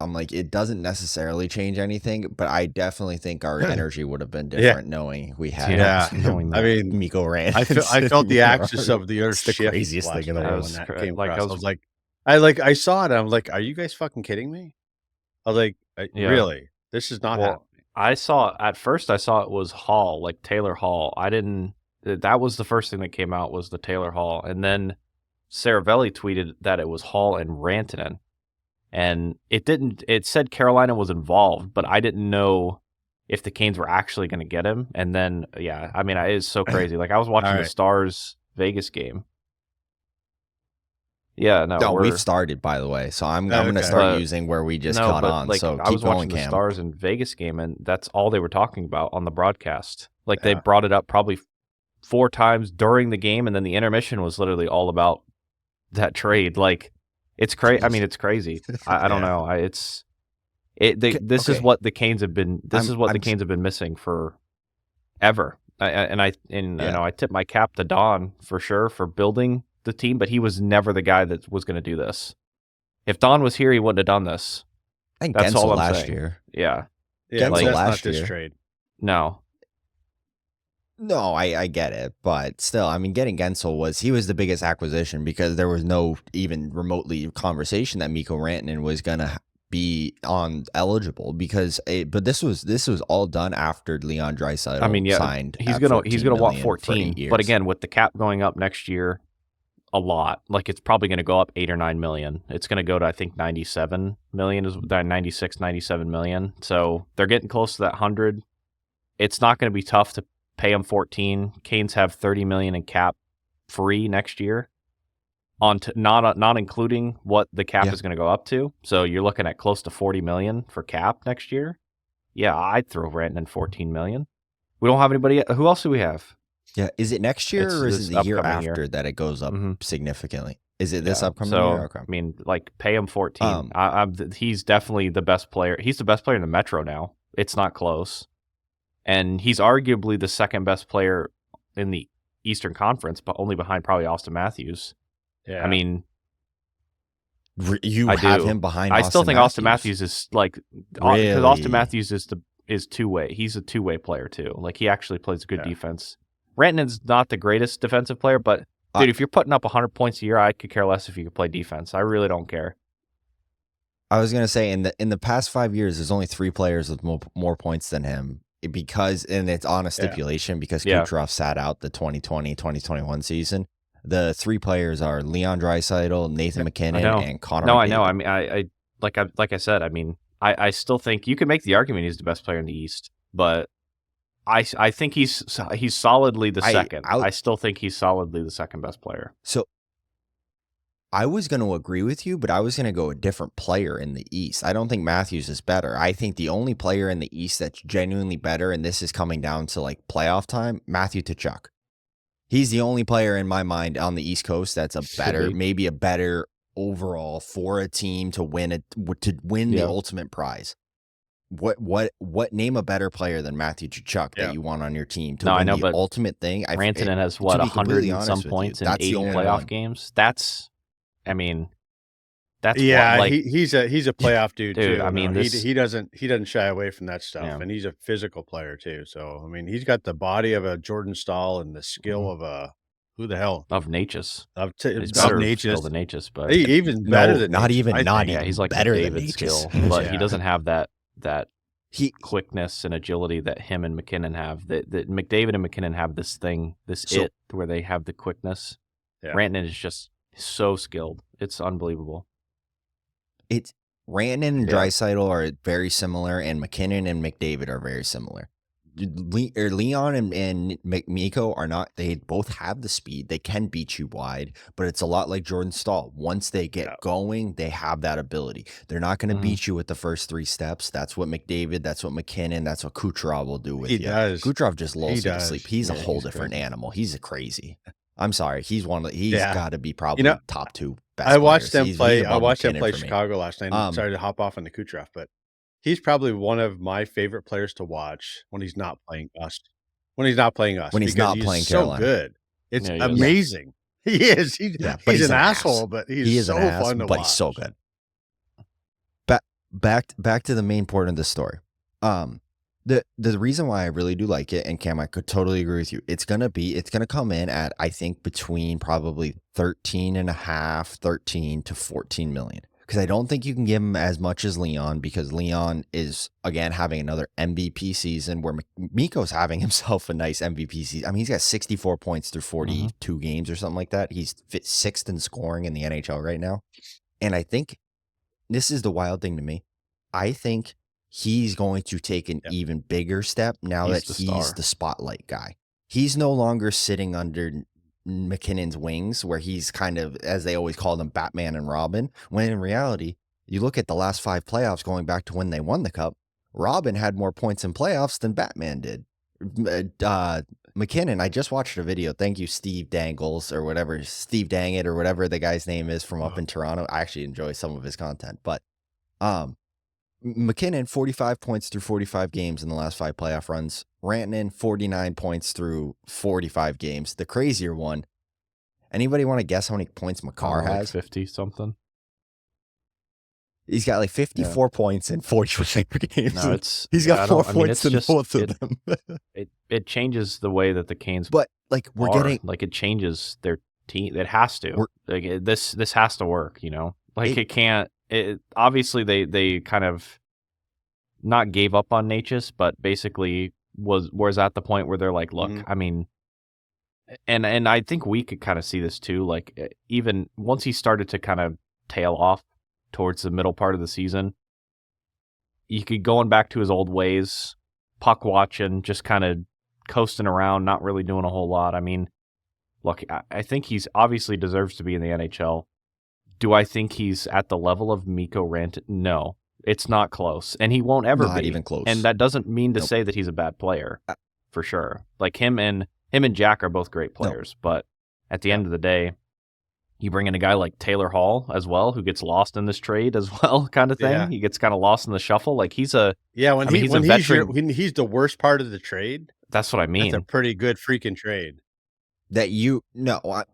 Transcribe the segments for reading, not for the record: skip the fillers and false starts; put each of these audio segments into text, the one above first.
I'm like, it doesn't necessarily change anything, but I definitely think our energy would have been different knowing we had knowing that. I mean, Mikko Rantanen. I felt the axis of the earth. It's the craziest thing in the world when that came like, across. I saw it. I'm like, are you guys fucking kidding me? I was like, really? This is not happening. At first I saw it was Hall, like Taylor Hall. That was the first thing that came out was the Taylor Hall. And then Saravelli tweeted that it was Hall and Rantanen. And it said Carolina was involved, but I didn't know if the Canes were actually going to get him. And then, I mean, it is so crazy. Like I was watching the Stars Vegas game. Yeah, no, we've started, by the way, so I'm going to start using where we just caught on. Like, so I was watching the Cam. Stars in Vegas game, and that's all they were talking about on the broadcast. Like they brought it up probably 4 times during the game, and then the intermission was literally all about that trade. Like it's crazy. I mean, it's crazy. I don't know. This is what the Canes have been. The Canes have been missing for ever. I tip my cap to Don for sure for building the team, but he was never the guy that was going to do this. If Don was here, he wouldn't have done this. I think that's Gensel all I'm last saying. year. Yeah, Gensel that's last not year. This trade. No, I get it, but still, I mean, getting Gensel was the biggest acquisition because there was no even remotely conversation that Mikko Rantanen was gonna be eligible because but this was all done after Leon Draisaitl signed. He's gonna want 14, but again, with the cap going up next year a lot, like it's probably going to go up 8 or 9 million. It's going to go to I think 97 million, is that 96, 97 million. So they're getting close to that 100. It's not going to be tough to pay him 14. Canes have 30 million in cap free next year, not including what the cap is going to go up to. So you're looking at close to 40 million for cap next year. Yeah, I'd throw Rantanen 14 million. We don't have anybody. Who else do we have? Yeah, is it next year or is it the year after that it goes up significantly? Is it this upcoming year? Okay. I mean, like pay him 14. He's definitely the best player. He's the best player in the Metro now. It's not close. And he's arguably the second best player in the Eastern Conference, but only behind probably Austin Matthews. Yeah. I mean, you have him behind I still think Austin Matthews is like, because Austin Matthews is two-way. He's a two-way player too. Like he actually plays good defense. Rantanen's not the greatest defensive player, but dude, if you're putting up 100 points a year, I could care less if you could play defense. I really don't care. I was gonna say in the past 5 years, there's only 3 players with more points than him and it's on a stipulation because Kucherov sat out the 2020-2021 season. The 3 players are Leon Draisaitl, Nathan McKinnon, and Connor. No, I know. I mean, I like I said. I mean, I still think you can make the argument he's the best player in the East, but I think he's solidly the second. I still think he's solidly the second best player. So I was going to agree with you, but I was going to go a different player in the East. I don't think Matthews is better. I think the only player in the East that's genuinely better, and this is coming down to like playoff time, Matthew Tkachuk. He's the only player in my mind on the East Coast that's maybe a better overall for a team to win the ultimate prize. What name a better player than Matthew Tkachuk that you want on your team to win the ultimate thing? Rantanen has 100 and some points in 80 playoff games. That's he's a playoff dude too. I mean, he doesn't shy away from that stuff, and he's a physical player too. So I mean, he's got the body of a Jordan Staal and the skill of a who the hell of Natchez. He's better Natchez than Natchez, but even better than not even he's like better David than skill, but he doesn't have that quickness and agility that him and McKinnon have. That McDavid and McKinnon have this where they have the quickness. Rantanen is just so skilled. It's unbelievable. Rantanen and Draisaitl are very similar, and McKinnon and McDavid are very similar. Leon and Mikko are not. They both have the speed. They can beat you wide, but it's a lot like Jordan Staal. Once they get going, they have that ability. They're not going to beat you with the first 3 steps. That's what McDavid, that's what McKinnon, that's what Kucherov will do with you. Kucherov just lulls you to sleep. He's a whole different animal. He's a crazy. I'm sorry. He's got to be probably top 2 best I watched players. them play. I watched them play Chicago last night. Sorry to hop off on the Kucherov, but he's probably one of my favorite players to watch when he's not playing us. When he's not playing Carolina. So good. It's amazing. He is. He's an asshole, but he's so fun to watch. But he's so good. back to the main point of the story. The reason why I really do like it, and Cam, I could totally agree with you. It's gonna come in at, I think, between probably 13 to 14 million. Because I don't think you can give him as much as Leon, because Leon is, again, having another MVP season where Mikko's having himself a nice MVP season. I mean, he's got 64 points through 42 games or something like that. He's sixth in scoring in the NHL right now. And I think this is the wild thing to me. I think he's going to take an even bigger step now that he's the spotlight guy. He's no longer sitting under McKinnon's wings, where he's kind of, as they always call them, Batman and Robin, when in reality, you look at the last 5 playoffs going back to when they won the cup, Robin had more points in playoffs than Batman did. McKinnon, I just watched a video. Thank you, Steve Dangles, or whatever, Steve Dangit, or whatever the guy's name is from up in Toronto. I actually enjoy some of his content, but McKinnon, 45 points through 45 games in the last 5 playoff runs. Rantanen, 49 points through 45 games. The crazier one, anybody want to guess how many points Makar has? 50 something. He's got like 54 points in 45 games. No, he's got 4 points than both of them. It changes the way that the Canes, but like we're getting, like it changes their team. It has to. Like this has to work. You know, like it can't. Obviously they kind of not gave up on Natchez, but basically was at the point where they're like, look, I mean, and I think we could kind of see this too. Like even once he started to kind of tail off towards the middle part of the season, you could going back to his old ways, puck watching, just kind of coasting around, not really doing a whole lot. I mean, look, I think he's obviously deserves to be in the NHL. Do I think he's at the level of Mikko Rantanen? No, it's not close, and he won't ever be. Not even close. And that doesn't mean to say that he's a bad player, for sure. Like him and Jack are both great players, but at the end of the day, you bring in a guy like Taylor Hall as well, who gets lost in this trade as well, kind of thing. Yeah. He gets kind of lost in the shuffle. Like he's a when he's the worst part of the trade. That's what I mean. That's a pretty good freaking trade. That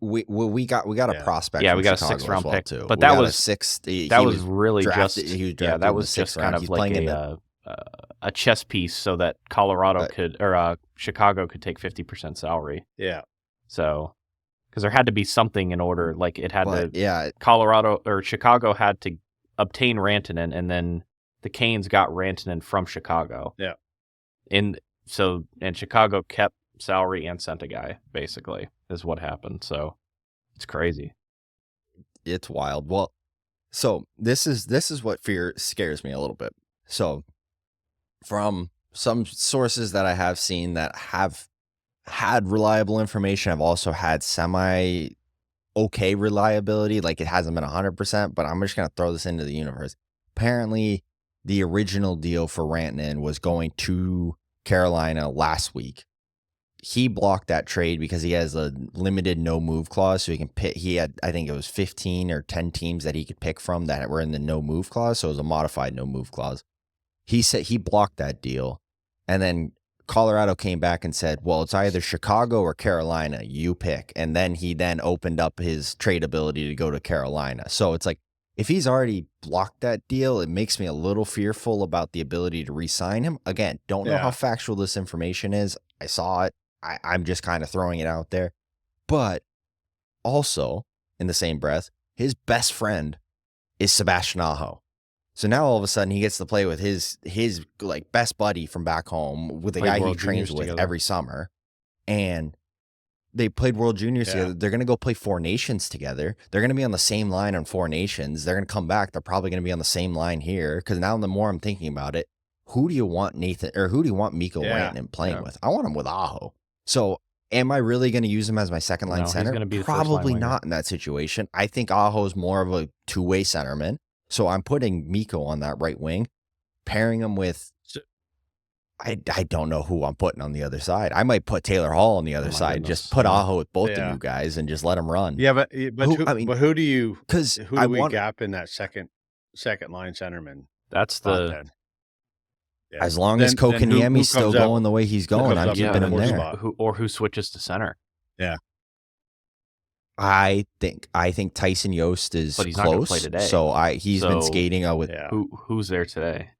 we got a prospect. Yeah, we got Chicago a 6th round pick too. But that was that was really drafted, just that was just kind of like a chess piece so that Colorado could or Chicago could take 50% salary. Yeah. So because there had to be something in order, like it had Colorado or Chicago had to obtain Rantanen, and then the Canes got Rantanen from Chicago. Yeah. And Chicago kept salary and sent a guy, basically, is what happened. So it's crazy. It's wild. Well, so this is what scares me a little bit. So from some sources that I have seen that have had reliable information, I've also had semi okay reliability. Like it hasn't been 100%, but I'm just going to throw this into the universe. Apparently the original deal for Rantanen was going to Carolina last week. He blocked that trade because he has a limited no move clause, so he can pick. He had, I think it was 15 or 10 teams that he could pick from that were in the no move clause, so it was a modified no move clause. He said he blocked that deal, and then Colorado came back and said, well, it's either Chicago or Carolina, you pick. And then he opened up his trade ability to go to Carolina. So it's like, if he's already blocked that deal, it makes me a little fearful about the ability to re-sign him. Again, don't know how factual this information is. I saw it. I'm just kind of throwing it out there. But also, in the same breath, his best friend is Sebastian Aho. So now all of a sudden he gets to play with his like best buddy from back home, with the guy he trains with every summer. And they played World Juniors together. They're going to go play Four Nations together. They're going to be on the same line on Four Nations. They're going to come back. They're probably going to be on the same line here. Because now the more I'm thinking about it, who do you want Mikko Rantanen playing with? I want him with Aho. So am I really going to use him as my second line center? Probably not in that situation. I think Aho is more of a two-way centerman. So I'm putting Mikko on that right wing, pairing him with, I don't know who I'm putting on the other side. I might put Taylor Hall on the other side. Goodness. Just put Aho with both of you guys and just let him run. Yeah, but who do you? Because who do we gap in that second line centerman? That's the. Yeah. As long as Kokaniemi's still going the way he's going, I'm keeping him there. Who switches to center? Yeah. I think Tyson Yost is But he's not gonna play close. today. So he's been skating with who's there today?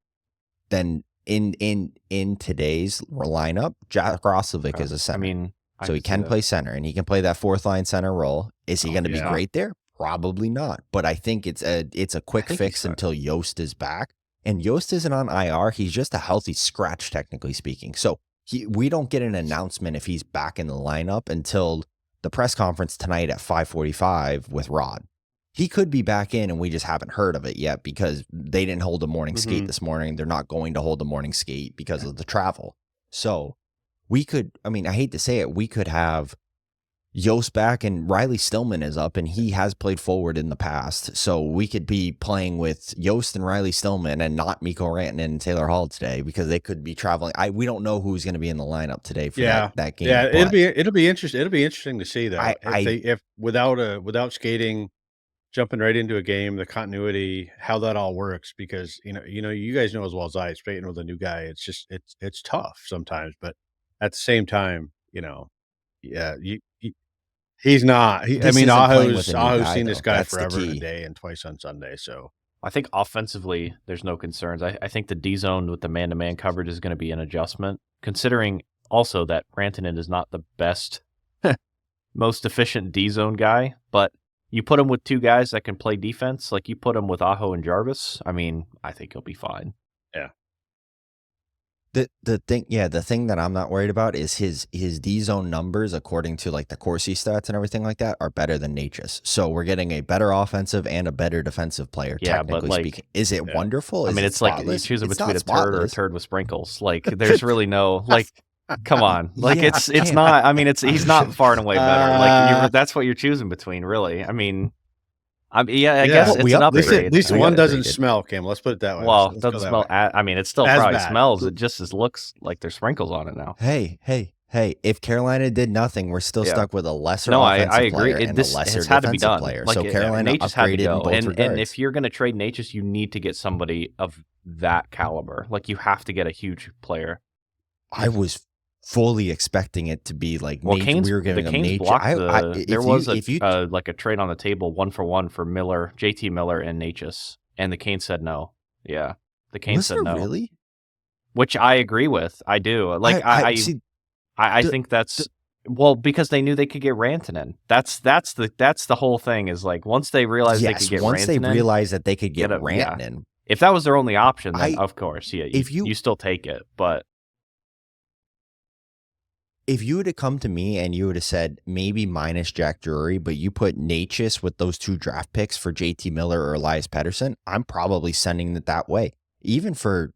Then in today's lineup, Jack Roslovic is a center. I mean, so he can play center, and he can play that fourth line center role. Is he going to be great there? Probably not. But I think it's a quick fix until Yost is back. And Yost isn't on IR. He's just a healthy scratch, technically speaking. So we don't get an announcement if he's back in the lineup until the press conference tonight at 5:45 with Rod. He could be back in, and we just haven't heard of it yet because they didn't hold a morning skate this morning. They're not going to hold a morning skate because of the travel. So we could, I mean, I hate to say it, we could have Yost back, and Riley Stillman is up, and he has played forward in the past. So we could be playing with Yost and Riley Stillman and not Mikko Rantanen and Taylor Hall today because they could be traveling. We don't know who's going to be in the lineup today for that game. Yeah, it'll be interesting. It'll be interesting to see though if without skating, jumping right into a game, the continuity, how that all works, because you guys know as well as I, skating with a new guy, it's just it's tough sometimes, but at the same time, he's not. I mean, Aho's seen this guy forever and a day and twice on Sunday. So I think offensively, there's no concerns. I think the D zone with the man-to-man coverage is going to be an adjustment, considering also that Rantanen is not the best, most efficient D zone guy, but you put him with two guys that can play defense, like you put him with Aho and Jarvis. I mean, I think he'll be fine. Yeah. The thing that I'm not worried about is his D zone numbers, according to like the Corsi stats and everything like that, are better than Natchez. So we're getting a better offensive and a better defensive player. Yeah, technically but speaking, is it wonderful? I mean, it's like you're choosing between a turd or a turd with sprinkles. Like, there's really no like. Come on, like it's not. I mean, he's not far and away better. Like that's what you're choosing between, really. I mean, I guess it's an upgrade. At least one doesn't smell, Kim. Let's put it that way. Well, it doesn't smell. I mean, it still probably smells. It just looks like there's sprinkles on it now. Hey! If Carolina did nothing, we're still stuck with a lesser. No, offensive I agree. Player and a lesser had to be done. Player. Like, so Carolina upgraded in both regards. And if you're going to trade Natchez, you need to get somebody of that caliber. Like, you have to get a huge player. I was fully expecting it to be like Canes, we were giving him Natchez. There was like a trade on the table 1-for-1 for Miller, JT Miller, and Natchez, and the Canes said no. Yeah, the Canes said no. Really? Which I agree with. I do. Like I think that's because they knew they could get Rantanen. That's the whole thing. Is like once they realized they could get once Rantanen, they realized that they could get Rantanen. Yeah. If that was their only option, then of course, you still take it, but. If you would have come to me and you would have said maybe minus Jack Drury, but you put Natchez with those 2 draft picks for JT Miller or Elias Pettersson, I'm probably sending it that way. Even for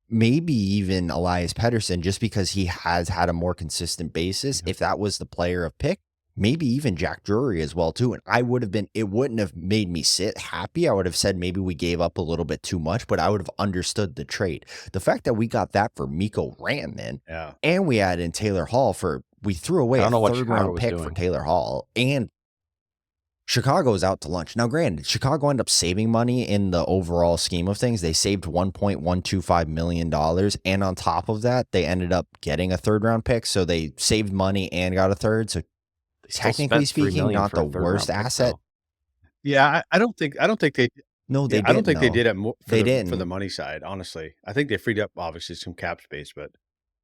maybe even Elias Pettersson, just because he has had a more consistent basis. If that was the player of pick, maybe even Jack Drury as well too. And it wouldn't have made me sit happy. I would have said maybe we gave up a little bit too much, but I would have understood the trade. The fact that we got that for Mikko Rantanen, and we added in Taylor Hall we threw away a 3rd round pick for Taylor Hall, and Chicago is out to lunch. Now, granted, Chicago ended up saving money in the overall scheme of things. They saved $1.125 million. And on top of that, they ended up getting a 3rd round pick. So they saved money and got a 3rd. So technically speaking, not the worst asset. Yeah, I don't think they. No, they. I don't think they did it didn't for the money side. Honestly, I think they freed up obviously some cap space, but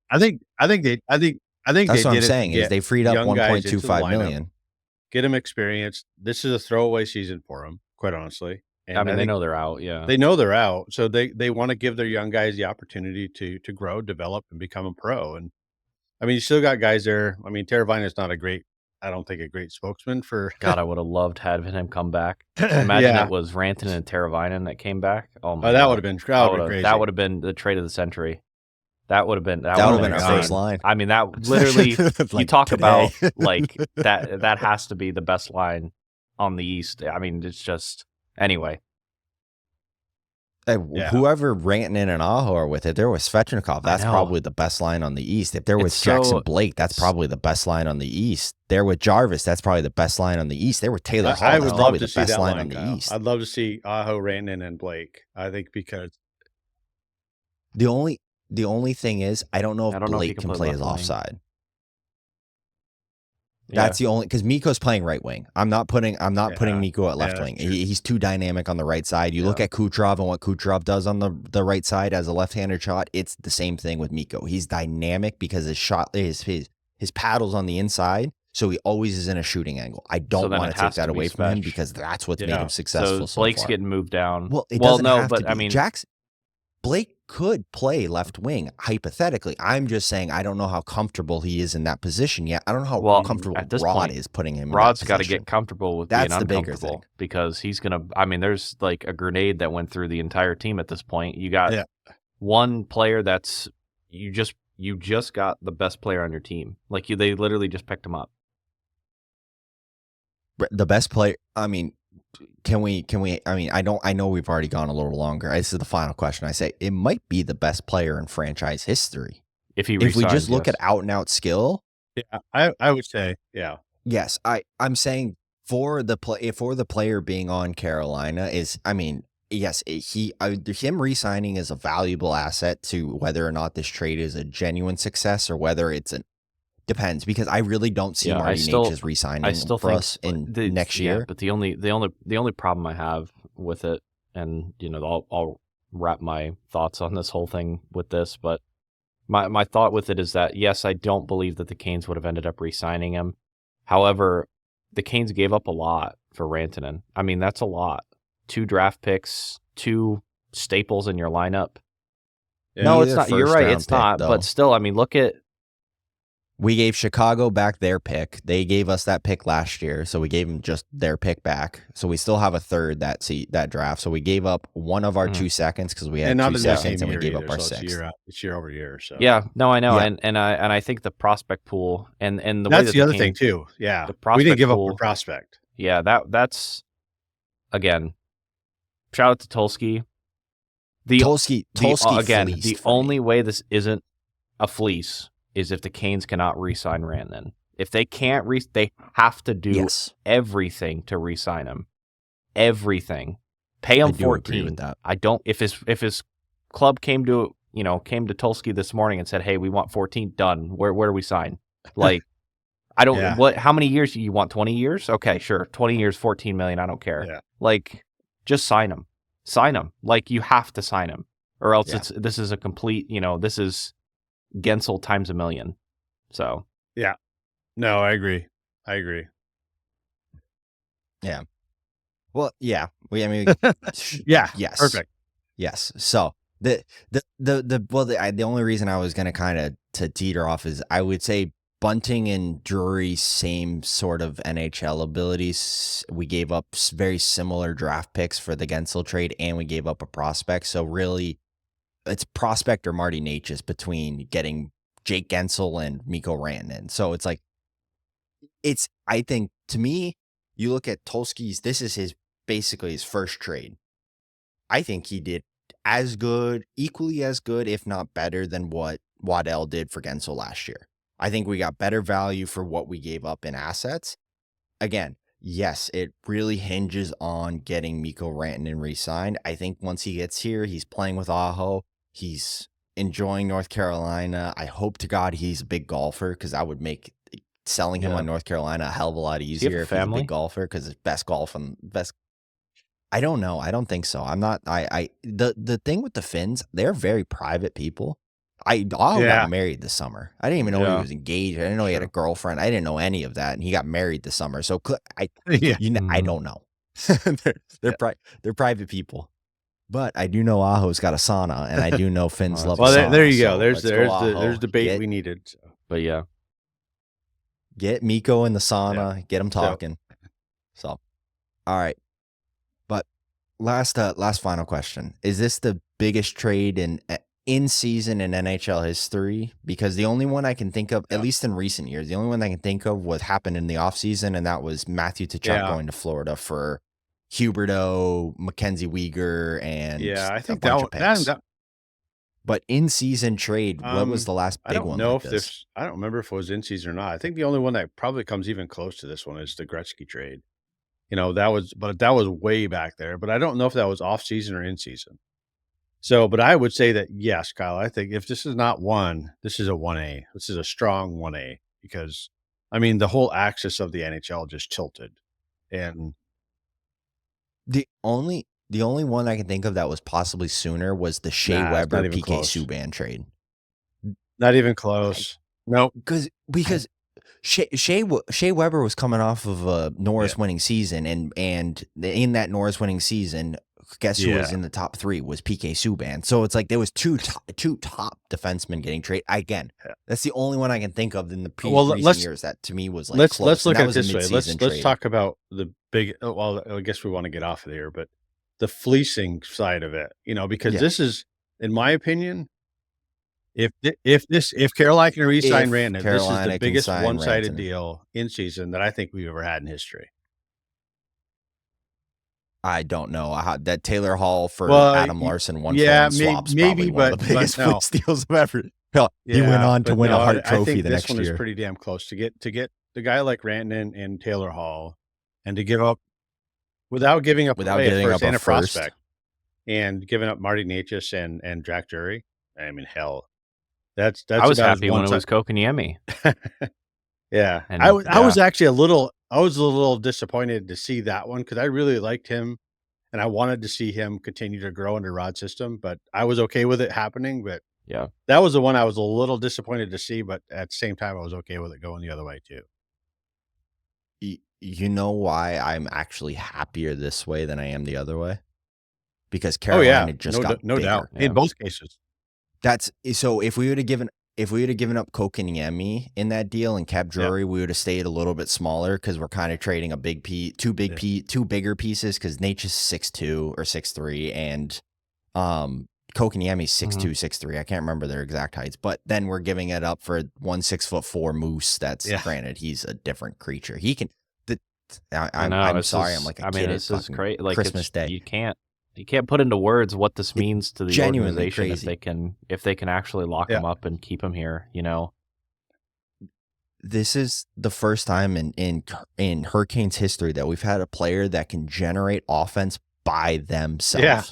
I think they did. That's what I'm saying is they freed up $1.25 million. Get them experience. This is a throwaway season for them, quite honestly. And I mean, they know they're out. Yeah, they know they're out, so they want to give their young guys the opportunity to grow, develop, and become a pro. And I mean, you still got guys there. I mean, Teravainen is not I don't think a great spokesman for. God, I would have loved having him come back. Imagine it was Rantanen and Teravainen that came back. Oh my! That would have been crazy. That would have been the trade of the century. That would have been our first line. I mean, that literally you talk today. About like that has to be the best line on the East. I mean, it's just anyway. Whoever Rantanen and Aho are with, if there was Svechnikov, that's probably the best line on the East. If there was Jackson Blake, that's probably the best line on the East. There with Jarvis, that's probably the best line on the East. There with Taylor Hall, that's probably the best line on the East. I'd love to see Aho, Rantanen, and Blake. I think because the only thing is, I don't know if Blake can play his offside. That's the only, because Mikko's playing right wing. I'm not putting Mikko at left wing. He's too dynamic on the right side. You look at Kucherov and what Kucherov does on the right side as a left-handed shot. It's the same thing with Mikko. He's dynamic because his shot his paddle's on the inside, so he always is in a shooting angle. I don't want to take that away from him because that's what's made him successful. So Blake's getting moved down. Well, it doesn't have to be. I mean, Blake could play left wing, hypothetically. I'm just saying I don't know how comfortable he is in that position yet. I don't know how comfortable at this Rod point, is putting him in Rod's got to get comfortable with being uncomfortable because he's going to – I mean, there's like a grenade that went through the entire team at this point. You got one player that's – you just got the best player on your team. Like they literally just picked him up. The best player – I mean – Can we, I mean, I know we've already gone a little longer. This is the final question. I say it might be the best player in franchise history. If we just look at out and out skill. Yeah, I would say, yeah. Yes. I'm saying for the player being on Carolina is, I mean, yes, him re-signing is a valuable asset to whether or not this trade is a genuine success or whether it's depends, because I really don't see Marty Necas re-signing for us in next year. Yeah, but the only problem I have with it, and I'll wrap my thoughts on this whole thing with this, but my thought with it is that yes, I don't believe that the Canes would have ended up re-signing him. However, the Canes gave up a lot for Rantanen. I mean, that's a lot. 2 draft picks, 2 staples in your lineup. Yeah, no, it's not. You're right. It's not. Though. But still, I mean, look at. We gave Chicago back their pick. They gave us that pick last year, so we gave them just their pick back. So we still have a third that draft. So we gave up one of our 2 seconds because we had 2 seconds, and we gave up our 6th. It's year over year. So yeah, no, I know, and I think the prospect pool and the that's way that the other thing too. Yeah, we didn't give up a prospect. Yeah, that's again. Shout out to Tulsky. Tulsky again. The only way this isn't a fleece is if the Canes cannot re-sign Rantanen. If they can't they have to do everything to re-sign him. Everything. Pay him 14. With that. I don't. If his club came to Tulsky this morning and said, "Hey, we want 14." Done. Where do we sign? Like, I don't. Yeah. How many years do you want? 20 years? Okay, sure. 20 years, 14 million. I don't care. Yeah. Like, just sign him. Sign him. Like, you have to sign him, or else this is a complete. This is Gensel times a million. So yeah, no, I agree. Yeah. Well, yeah. Yeah. Yes. Perfect. Yes. So the only reason I was gonna kind of to teeter off is I would say Bunting and Drury, same sort of NHL abilities. We gave up very similar draft picks for the Gensel trade, and we gave up a prospect. So really, it's prospect or Marty Necas between getting Jake Gensel and Mikko Rantanen. So it's like, I think, to me, you look at Tulsky's, this is basically his first trade. I think he did as good, equally as good, if not better than what Waddell did for Gensel last year. I think we got better value for what we gave up in assets. Again, yes, it really hinges on getting Mikko Rantanen re-signed. I think once he gets here, he's playing with Aho. He's enjoying North Carolina. I hope to God he's a big golfer, because that would make selling him on North Carolina a hell of a lot easier if he's a big golfer, because it's best golf and best. I don't know. I don't think so. I'm not. The thing with the Finns, they're very private people. Aho got married this summer. I didn't even know he was engaged. I didn't know he had a girlfriend. I didn't know any of that, and he got married this summer. So I don't know. they're private people. But I do know Aho's got a sauna, and I do know Finns love a sauna. There you go. There's the bait we needed. So. But yeah. Get Mikko in the sauna. Get him talking. So, all right. But last final question. Is this the biggest trade in season in NHL history? Because the only one I can think of, at least in recent years, the only one I can think of was happened in the offseason, and that was Matthew Tkachuk going to Florida for Huberdeau, Mackenzie Weegar, and I think that. But in season trade, what was the last big one? I don't remember if it was in season or not. I think the only one that probably comes even close to this one is the Gretzky trade. That was way back there. But I don't know if that was off season or in season. So, but I would say that yes, Kyle. I think if this is not one, this is a 1A. This is a strong 1A, because I mean, the whole axis of the NHL just tilted. And the only one I can think of that was possibly sooner was the Shea Weber PK Subban trade. Not even close. No, because Shea Weber was coming off of a Norris winning season, and in that Norris winning season, guess who was in the top 3 was PK Subban. So it's like there was two top defensemen getting traded. Again, that's the only one I can think of in the recent years that to me was like let's close. Let's look at it this way. Let's talk about the big. Well, I guess we want to get off of here, but the fleecing side of it, because this is, in my opinion, if Carolina can re-sign Rantanen, this is the biggest one-sided deal in season that I think we've ever had in history. I don't know that Taylor Hall for Adam Larson one swap's maybe, but one of the biggest fleece deals of ever. He went on to win a Hart Trophy the next year. This one is pretty damn close to get the guy like Rantanen and Taylor Hall, and to give up without giving up a prospect, and giving up Marty Necas and Jack Drury. I mean, hell. That's I was happy when it was Kotkaniemi. Yeah. And I was actually a little disappointed to see that one because I really liked him and I wanted to see him continue to grow under Rod's system, but I was okay with it happening. But yeah, that was the one I was a little disappointed to see, but at the same time I was okay with it going the other way too. You know why I'm actually happier this way than I am the other way? Because Carolina just got no bigger. doubt in both cases. That's so if we would have given up Kotkaniemi in that deal and kept Drury, we would have stayed a little bit smaller because we're kind of trading two bigger pieces because Nature's 6'2" or 6'3", and Kotkaniemi's 6'2", 6'3". I can't remember their exact heights, but then we're giving it up for 6'4" Moose. That's granted, he's a different creature. He can. I'm sorry, I'm like a kid. This is crazy. Like Christmas Day. You can't put into words what this means to the organization crazy. if they can actually lock him up and keep him here. This is the first time in Hurricanes history that we've had a player that can generate offense by themselves. Yeah.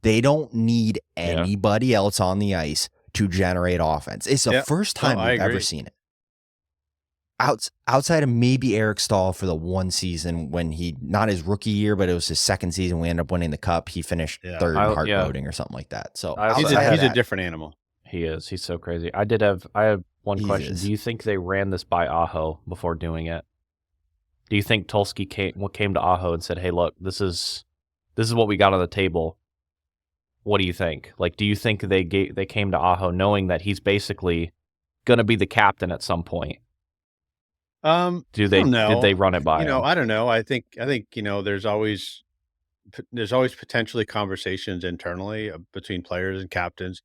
They don't need anybody else on the ice to generate offense. It's the first time we've ever seen it. Outside of maybe Eric Stahl for the one season when not his rookie year, but it was his second season. We ended up winning the cup. He finished third in Hart voting or something like that. So he's a different animal. He is. He's so crazy. I have one question. Do you think they ran this by Aho before doing it? Do you think Tulsky came to Aho and said, "Hey, look, this is what we got on the table. What do you think?" Like, do you think they came to Aho knowing that he's basically going to be the captain at some point? Did they run it by him? I don't know. I think there's always potentially conversations internally between players and captains.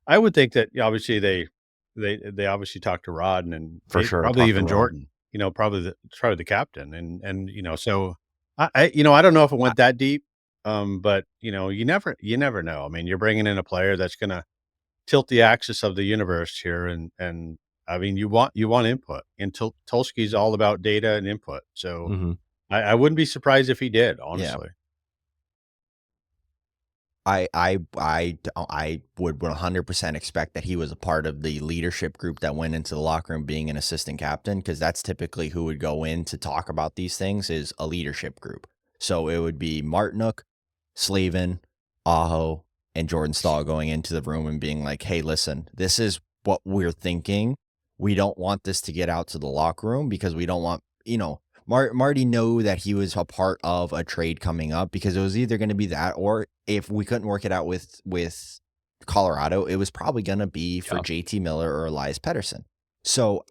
I would think that obviously they obviously talked to Rod and for sure probably even Jordan. Probably the captain and so I don't know if it went that deep. But you never know. I mean, you're bringing in a player that's going to tilt the axis of the universe here, and I mean, you want input, and Tulsky's all about data and input. So I wouldn't be surprised if he did, honestly. Yeah. I would 100% expect that he was a part of the leadership group that went into the locker room being an assistant captain, because that's typically who would go in to talk about these things is a leadership group. So it would be Martinuk, Slavin, Aho, and Jordan Stahl going into the room and being like, "Hey, listen, this is what we're thinking. We don't want this to get out to the locker room because we don't want, Marty knew that he was a part of a trade coming up because it was either going to be that, or if we couldn't work it out with Colorado, it was probably going to be for JT Miller or Elias Pettersson. So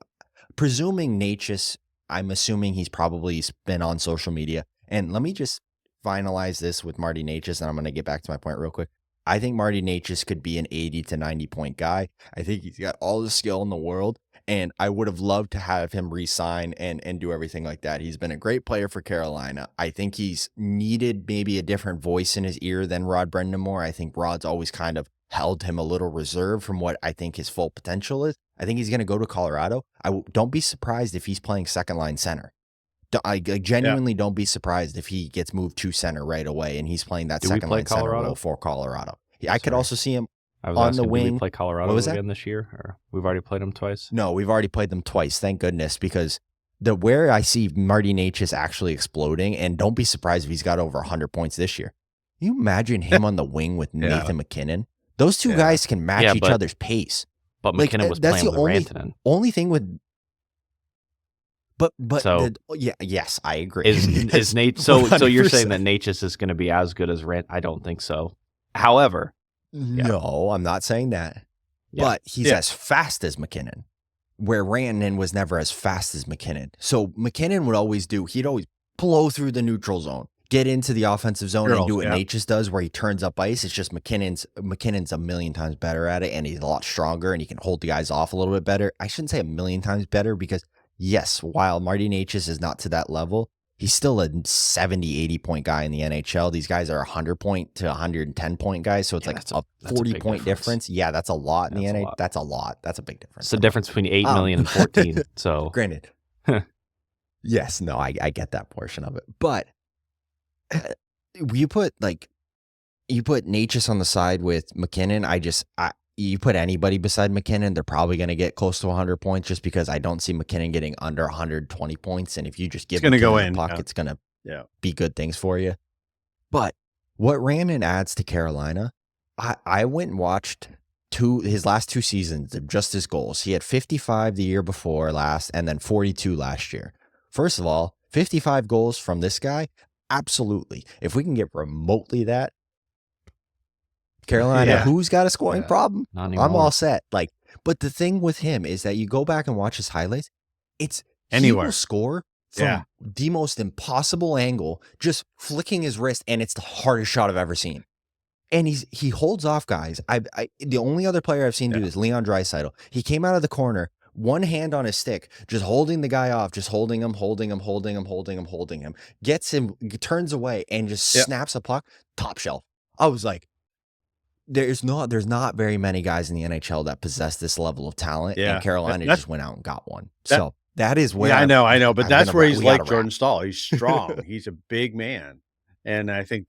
presuming Necas, I'm assuming he's probably been on social media. And let me just finalize this with Marty Necas, and I'm going to get back to my point real quick. I think Marty Necas could be an 80 to 90 point guy. I think he's got all the skill in the world, and I would have loved to have him re-sign and do everything like that. He's been a great player for Carolina. I think he's needed maybe a different voice in his ear than Rod Brind'Amour. I think Rod's always kind of held him a little reserved from what I think his full potential is. I think he's going to go to Colorado. Don't be surprised if he's playing second line center. I genuinely don't be surprised if he gets moved to center right away and he's playing that second line center role for Colorado. I could also see him on the wing. Did we play Colorado again this year? Or we've already played them twice? No, we've already played them twice. Thank goodness, because where I see Marty Necas actually exploding, and don't be surprised if he's got over 100 points this year. Can you imagine him on the wing with Nathan MacKinnon? Those two guys can match each other's pace. But MacKinnon was playing with Rantanen. Only thing with, yes, I agree. Is Nate? So you're saying that Necas is going to be as good as Rant? I don't think so. However, no, I'm not saying that. Yeah. But he's as fast as MacKinnon, where Rantanen was never as fast as MacKinnon. So MacKinnon he'd always blow through the neutral zone, get into the offensive zone, and do what Necas does, where he turns up ice. It's just MacKinnon's a million times better at it, and he's a lot stronger, and he can hold the guys off a little bit better. I shouldn't say a million times better, because yes, while Marty Necas is not to that level, he's still a 70, 80 point guy in the NHL. These guys are 100 point to 110 point guys. So it's like a 40 point difference. Yeah, that's a lot in the NHL. That's a lot. That's a big difference. It's the difference between 8 million and 14. So granted. Yes, no, I get that portion of it. But you put Necas on the side with MacKinnon. You put anybody beside MacKinnon, they're probably going to get close to 100 points, just because I don't see MacKinnon getting under 120 points. And if you just give him the puck, it's going to be good things for you. But what Rantanen adds to Carolina, I went and watched his last 2 seasons of just his goals. He had 55 the year before last, and then 42 last year. First of all, 55 goals from this guy, absolutely. If we can get remotely that, Carolina, who's got a scoring problem? I'm all set. But the thing with him is that you go back and watch his highlights. He will score from the most impossible angle, just flicking his wrist, and it's the hardest shot I've ever seen. And he holds off guys. The only other player I've seen do this, Leon Draisaitl. He came out of the corner, one hand on his stick, just holding the guy off, just holding him, gets him, turns away, and just snaps a puck, top shelf. I was like, there's not very many guys in the NHL that possess this level of talent, and Carolina just went out and got one. So that is where I know, but that's where he's like Jordan Staal. He's strong. He's a big man, and I think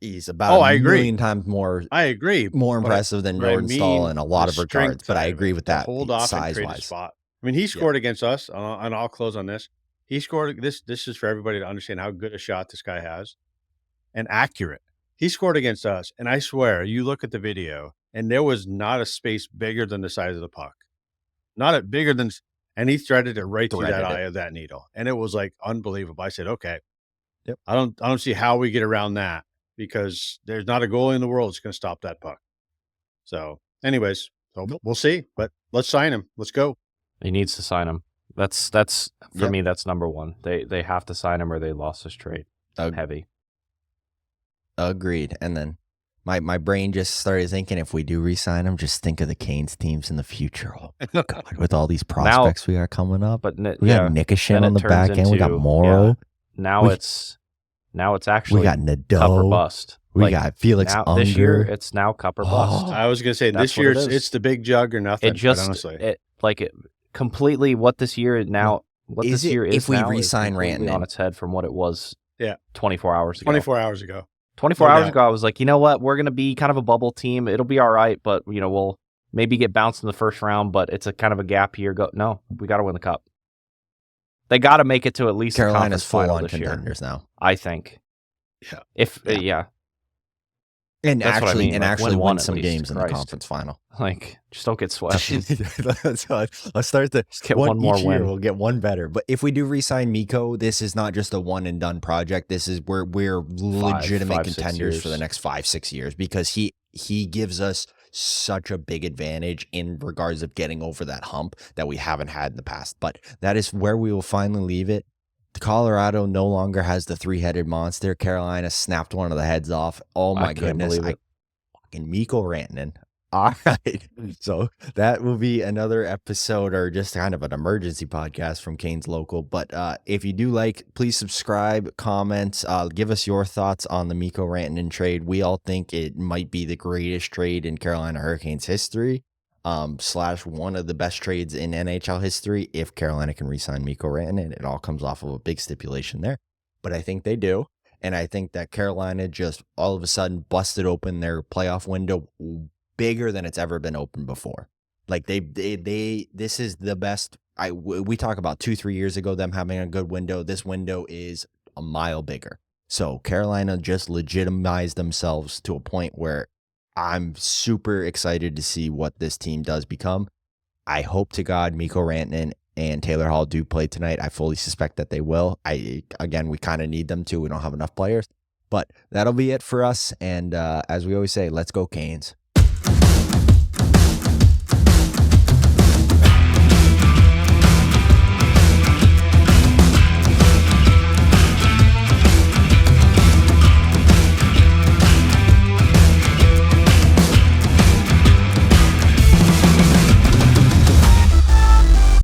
he's about a million times more. I agree, more impressive than Jordan Staal in a lot of regards. But I agree with that. Hold off size wise. Spot. I mean, he scored against us, and I'll close on this. He scored this. This is for everybody to understand how good a shot this guy has, and accurate. He scored against us, and I swear, you look at the video, and there was not a space bigger than the size of the puck. And he threaded it right through that eye of that needle. And it was like unbelievable. I said, okay, I don't see how we get around that, because there's not a goalie in the world that's going to stop that puck. So anyways, we'll see, but let's sign him. Let's go. He needs to sign him. That's for me, that's number one. They have to sign him, or they lost his trade. Heavy. Agreed. And then my brain just started thinking, if we do re-sign him, just think of the Canes teams in the future. Oh, God, with all these prospects we got coming up. But we got Nikishin on the back end. We got Morrow. Now it's actually we got Nadeau. Cup or bust. We got Felix Unger. This year, it's now cup or bust. I was going to say, this year it's the big jug or nothing. Completely what this year is now. What this year is if we re-sign Rantanen on its head from what it was 24 hours ago. 24 hours ago. 24 hours ago, I was like, you know what? We're going to be kind of a bubble team. It'll be all right, but we'll maybe get bounced in the first round, but it's a kind of a gap year. No, we got to win the cup. They got to make it to at least Carolina's the conference final this contenders year. now. I think. Yeah. And that's actually, win some least, games in the conference final. Just don't get swept. Let's start get one more win. We'll get one better. But if we do re-sign Mikko, this is not just a one and done project. This is where we're legitimate contenders for the next 5-6 years, because he gives us such a big advantage in regards of getting over that hump that we haven't had in the past. But that is where we will finally leave it. Colorado no longer has the 3-headed monster. Carolina snapped one of the heads off. Oh my goodness. Fucking Mikko Rantanen. All right. So that will be another episode, or just kind of an emergency podcast from Canes Local. But if you do please subscribe, comment, give us your thoughts on the Mikko Rantanen trade. We all think it might be the greatest trade in Carolina Hurricanes history. / one of the best trades in NHL history. If Carolina can re-sign Mikko Rantanen, it all comes off of a big stipulation there. But I think they do. And I think that Carolina just all of a sudden busted open their playoff window bigger than it's ever been open before. This is the best we talk about 2-3 years ago them having a good window. This window is a mile bigger. So Carolina just legitimized themselves to a point where I'm super excited to see what this team does become. I hope to God Mikko Rantanen and Taylor Hall do play tonight. I fully suspect that they will. Again, we kind of need them to. We don't have enough players. But that'll be it for us. And as we always say, let's go Canes.